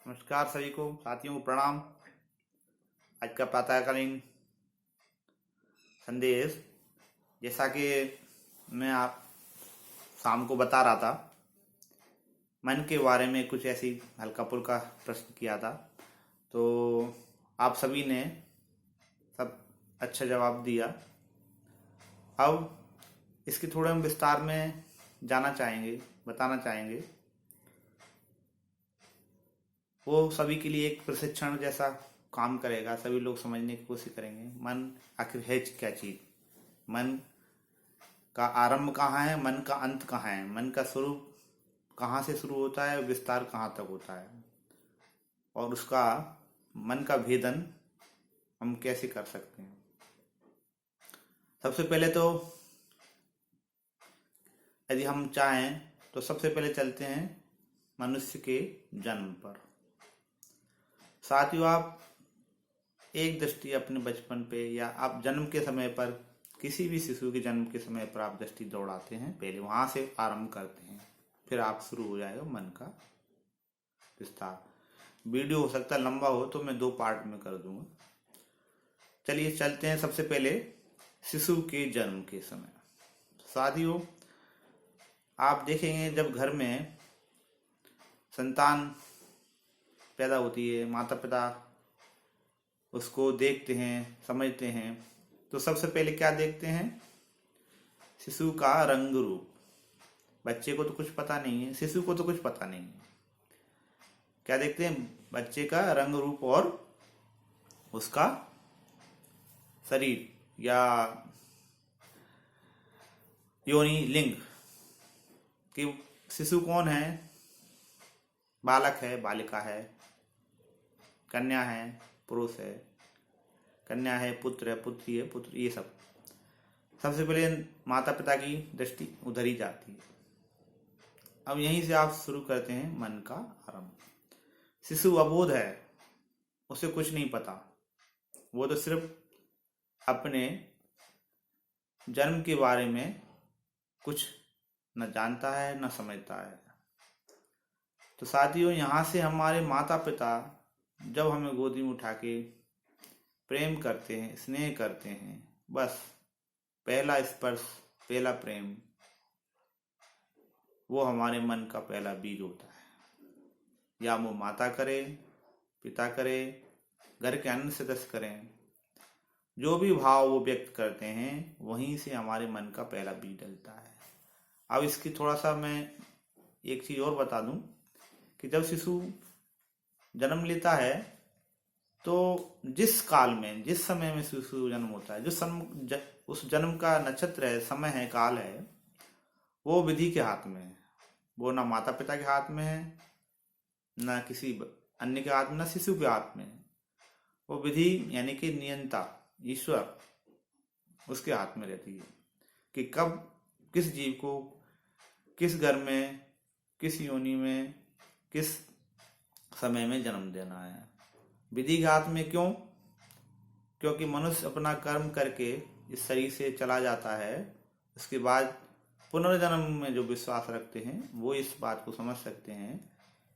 नमस्कार सभी को, साथियों को प्रणाम। आज का प्रातःकालीन संदेश, जैसा कि मैं आप शाम को बता रहा था, मन के बारे में कुछ ऐसी हल्का फुल्का प्रश्न किया था। तो आप सभी ने सब अच्छा जवाब दिया। अब इसकी थोड़े हम विस्तार में जाना चाहेंगे, बताना चाहेंगे। वो सभी के लिए एक प्रशिक्षण जैसा काम करेगा। सभी लोग समझने की कोशिश करेंगे मन आखिर है क्या चीज, मन का आरंभ कहाँ है, मन का अंत कहाँ है, मन का स्वरूप कहाँ से शुरू होता है, विस्तार कहाँ तक होता है, और उसका मन का भेदन हम कैसे कर सकते हैं। सबसे पहले तो यदि हम चाहें तो सबसे पहले चलते हैं मनुष्य के जन्म पर। साथियों, आप एक दृष्टि अपने बचपन पे या आप जन्म के समय पर, किसी भी शिशु के जन्म के समय पर आप दृष्टि दौड़ाते हैं, पहले वहां से आरंभ करते हैं, फिर आप शुरू हो जाएगा मन का विस्तार। वीडियो हो सकता है लंबा हो तो मैं 2 पार्ट में कर दूंगा। चलिए चलते हैं सबसे पहले शिशु के जन्म के समय। साथियों, आप देखेंगे जब घर में संतान पैदा होती है, माता पिता उसको देखते हैं, समझते हैं, तो सबसे पहले क्या देखते हैं? शिशु का रंग रूप। बच्चे को तो कुछ पता नहीं है, शिशु को तो कुछ पता नहीं है। क्या देखते हैं? बच्चे का रंग रूप और उसका शरीर या योनि लिंग कि शिशु कौन है, बालक है, बालिका है, कन्या है, पुरुष है, कन्या है, पुत्र है, पुत्री है, पुत्र, ये सब सबसे पहले माता पिता की दृष्टि उधर ही जाती है। अब यहीं से आप शुरू करते हैं मन का आरंभ। शिशु अबोध है, उसे कुछ नहीं पता, वो तो सिर्फ अपने जन्म के बारे में कुछ न जानता है न समझता है। तो साथियों, यहाँ से हमारे माता पिता जब हमें गोदी में उठा के प्रेम करते हैं, स्नेह करते हैं, बस पहला स्पर्श, पहला प्रेम, वो हमारे मन का पहला बीज होता है। या वो माता करे, पिता करे, घर के अन्य सदस्य करें, जो भी भाव वो व्यक्त करते हैं, वहीं से हमारे मन का पहला बीज डलता है। अब इसकी थोड़ा सा मैं एक चीज और बता दूं कि जब शिशु जन्म लेता है तो जिस काल में, जिस समय में शिशु जन्म होता है, उस जन्म का नक्षत्र है, समय है, काल है, वो विधि के हाथ में है। वो ना माता पिता के हाथ में है, ना किसी अन्य के हाथ में, ना शिशु के हाथ में है। वो विधि यानी कि नियंता ईश्वर, उसके हाथ में रहती है कि कब किस जीव को किस घर में, किस योनि में, किस समय में जन्म देना है। विधि के हाथ में क्यों? क्योंकि मनुष्य अपना कर्म करके इस शरीर से चला जाता है, उसके बाद पुनर्जन्म में जो विश्वास रखते हैं वो इस बात को समझ सकते हैं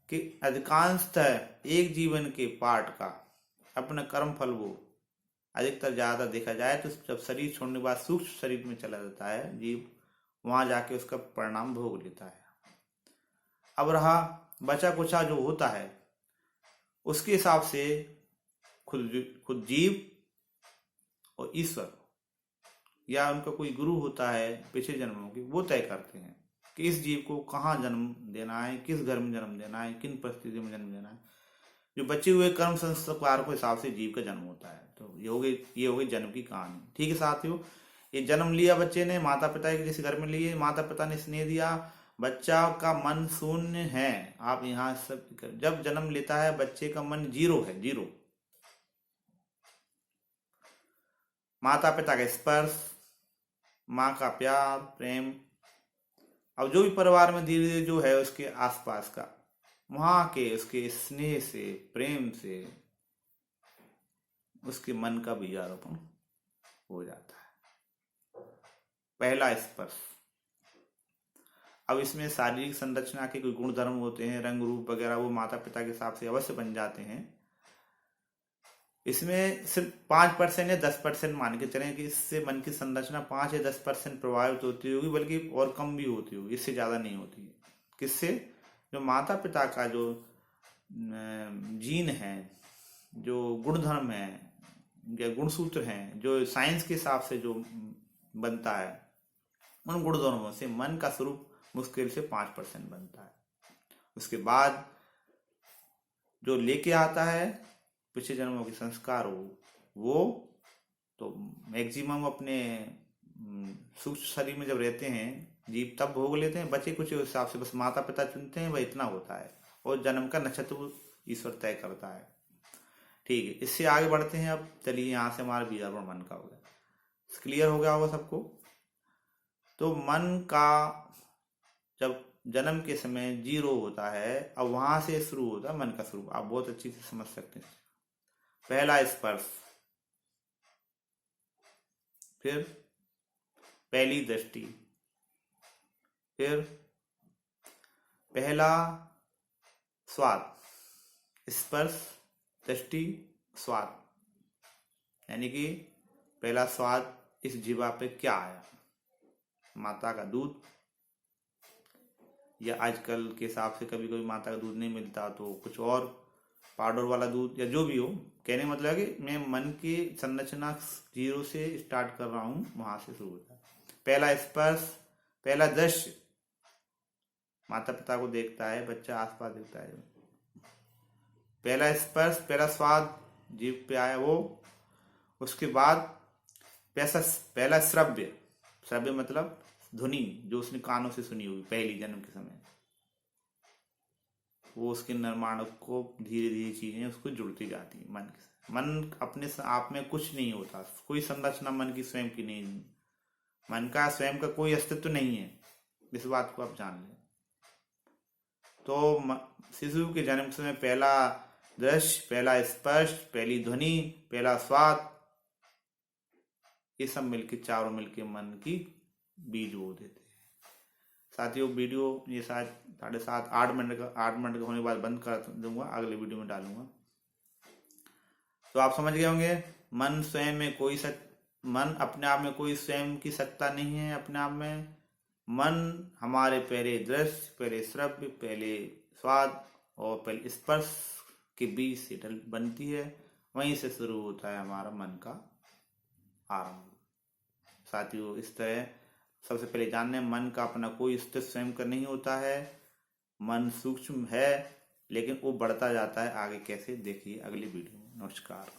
कि अधिकांशतः एक जीवन के पार्ट का अपना कर्म फल वो अधिकतर ज्यादा देखा जाए तो जब शरीर छोड़ने के बाद सूक्ष्म शरीर में चला जाता है जीव, वहां जाके उसका परिणाम भोग लेता है। अब रहा बचा कुचा जो होता है, उसके हिसाब से खुद खुद जीव और ईश्वर या उनका कोई गुरु होता है पिछले जन्मों के, वो तय करते हैं कि इस जीव को कहाँ जन्म देना है, किस घर में जन्म देना है, किन परिस्थितियों में जन्म देना है। जो बचे हुए कर्म संस्कार के हिसाब से जीव का जन्म होता है। तो ये हो गई जन्म की कहानी। ठीक है साथियों, ये जन्म लिया बच्चे ने, माता पिता के जिस घर में लिए, माता पिता ने स्नेह दिया, बच्चा का मन शून्य है। आप यहाँ सब जब जन्म लेता है बच्चे का मन 0 है, 0। माता पिता का स्पर्श, माँ का प्यार, प्रेम, अब जो भी परिवार में धीरे धीरे जो है उसके आसपास का, वहां के उसके स्नेह से, प्रेम से उसके मन का बीजारोपण हो जाता है। पहला स्पर्श। अब इसमें शारीरिक संरचना के कोई गुण धर्म होते हैं, रंग रूप वगैरह, वो माता पिता के हिसाब से अवश्य बन जाते हैं। इसमें सिर्फ 5% या 10% मान के चलें कि इससे मन की संरचना 5 या 10% प्रभावित होती होगी, बल्कि और कम भी होती होगी, इससे ज्यादा नहीं होती है। किससे? जो माता पिता का जो जीन है, जो गुण धर्म है या गुणसूत्र हैं, जो साइंस के हिसाब से जो बनता है, उन गुण धर्मों से मन का स्वरूप मुश्किल से 5% बनता है। उसके बाद जो लेके आता है पिछले जन्मों के संस्कार वो तो मैक्सिमम अपने सूक्ष्म शरीर में जब रहते हैं जीव तब भोग लेते हैं, बचे कुछ हिसाब से बस माता पिता चुनते हैं, वह इतना होता है। और जन्म का नक्षत्र ईश्वर तय करता है। ठीक है, इससे आगे बढ़ते हैं। अब चलिए, यहाँ से हमारा बीजारोपण मन का हो गया, क्लियर हो गया होगा सबको। तो मन का जब जन्म के समय 0 होता है, अब वहां से शुरू होता है मन का स्वरूप। आप बहुत अच्छी से समझ सकते हैं। पहला स्पर्श, फिर पहली दृष्टि, फिर पहला स्वाद, स्पर्श दृष्टि स्वाद, यानी कि पहला स्वाद इस जीवा पे क्या आया, माता का दूध, या आजकल के हिसाब से कभी कभी माता का दूध नहीं मिलता तो कुछ और पाउडर वाला दूध, या जो भी हो। कहने मतलब है कि मैं मन की संरचना 0 से स्टार्ट कर रहा हूं, वहां से शुरू होता है। पहला स्पर्श, पहला दृश्य, माता पिता को देखता है बच्चा, आसपास देखता है। पहला स्पर्श, पहला स्वाद जीभ पे आया वो। उसके बाद पहला श्रव्य, श्रव्य मतलब ध्वनि जो उसने कानों से सुनी हुई पहली जन्म के समय, वो उसके निर्माण को धीरे धीरे चीजें उसको जुड़ती जाती है मन के। मन अपने आप में कुछ नहीं होता, कोई संरचना मन की स्वयं की नहीं, मन का स्वयं का कोई अस्तित्व नहीं है, इस बात को आप जान लें। तो शिशु के जन्म समय पहला दृश्य, पहला स्पर्श, पहली ध्वनि, पहला स्वाद, ये सब मिलके चारों मिलके मन की बीज बो देते हैं। साथियों, वीडियो ये शायद 7:30 8 मिनट का होने के बाद बंद कर दूंगा, अगले वीडियो में डालूंगा। तो आप समझ गए होंगे, मन स्वयं में कोई मन अपने आप में कोई स्वयं की सत्ता नहीं है। अपने आप में मन हमारे पहले दृश्य, पहले श्रव्य, पहले स्वाद और पहले स्पर्श के बीच से बनती है, वहीं से शुरू होता है हमारा मन का आरंभ। साथियों, इस तरह सबसे पहले जानने, मन का अपना कोई अस्तित्व स्वयं का नहीं होता है। मन सूक्ष्म है, लेकिन वो बढ़ता जाता है आगे। कैसे, देखिए अगली वीडियो में। नमस्कार।